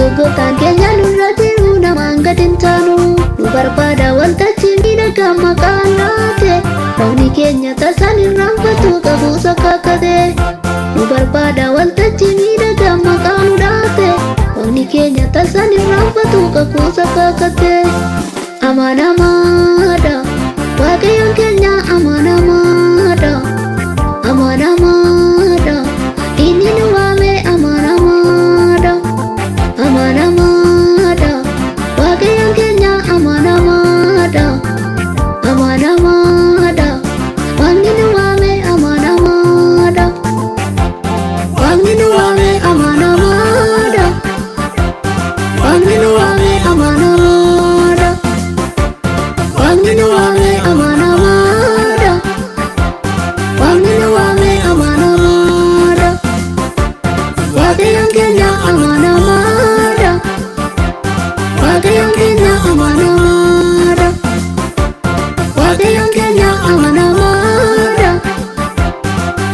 Gogotaan keenya nurra jiru namaan gad hin taanu. Nu barbaada waltajjii miidhagaa maqaan laate. Roobni keenya tasaan hin raanfatu qabuus akka kate. Nu barbaada waltajjii miidhagaa maqaan laate. Roobni keenya tasaan hin raanfatu qabuus akka kate. Amanamaadha Waaqayyoon keenya amanamaadha. Amanamaadha inni nu waame amanamaadha. Amanamaadha Waaqayyoon keenya amanamaadha. Amanamaadha Waaqni nu waame amanamaadha. Waaqni nu waame amanamaadha. Waaqni nu waame amanamaadha. Waaqni nu waame amanamaadha. Waaqni nu waame amanamaadha. Waaqayyoon keenya amanamaadha. Waaqayyoon keenya amanamaadha. Waaqayyoon keenya amanamaadha.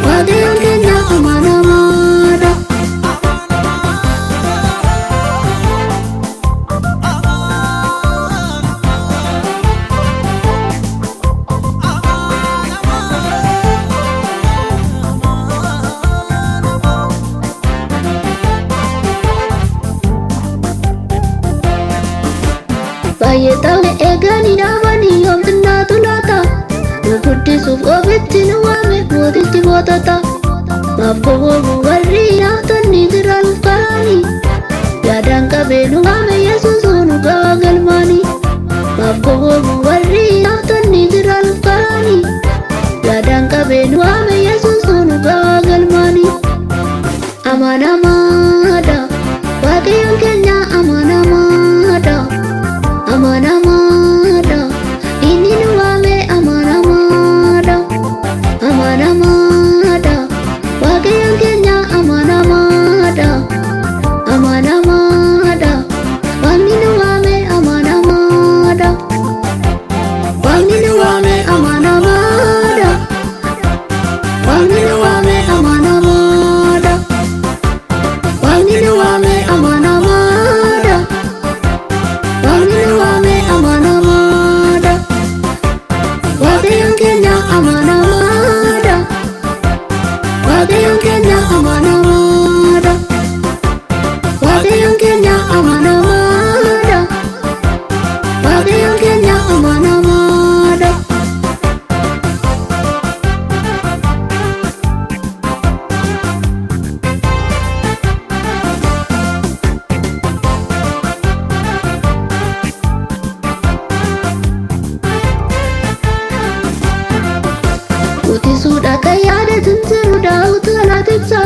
Waaqayyoon keenya amanamaadha. Baay'ee ta'e eeganii dhaabanii yoom xinnaatu laata. Nu guddisuuf ofitti nu waame mootichi mootota. Maaf gowwoomu warri nyaatonni jiran karaanii. Yaadaan qabee nu waame Yesuus nu ga'a galmaanii. Maaf gowwoomu warri nyaatonni jiran karaanii. Yaadaan qabee nu waame Yesuus nu ga'a galmaanii. Amanamaadha Waaqayyoon keenya amanamaadha. Amanamaadha inni nu waame amanamaadha. Amanamaadha Waaqayyoon keenya amanamaadha. Amanamaadha Waaqni nu waame amanamaadha. Waaqni nu waame amanamaadha. Waaqni nu waame amanamaadha. Waaqni nu waame amanamaadha. Waaqni nu waame amanamaadha. Waaqayyoon keenya amanamaadha. Waaqayyoon keenya amanamaadha. Waaqayyoon keenya amanamaadha. Waaqayyoon keenya amanamaadha. Utisuudha kan yaadatin jiru daawutu alaatibsa.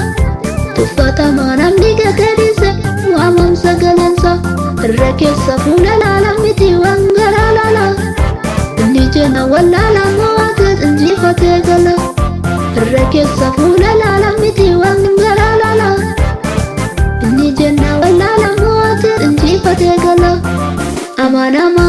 Tuffatamaa namni gagadhiise waamamsa galansa. Irra keessa fuula laala miti waan garaa laala. Inni jenna wallaala mo'ateet injifatee gala. Irra keessa fuula laala miti waan garaa laala. Inni jenna wallaala mo'ateet injifatee gala. Amanama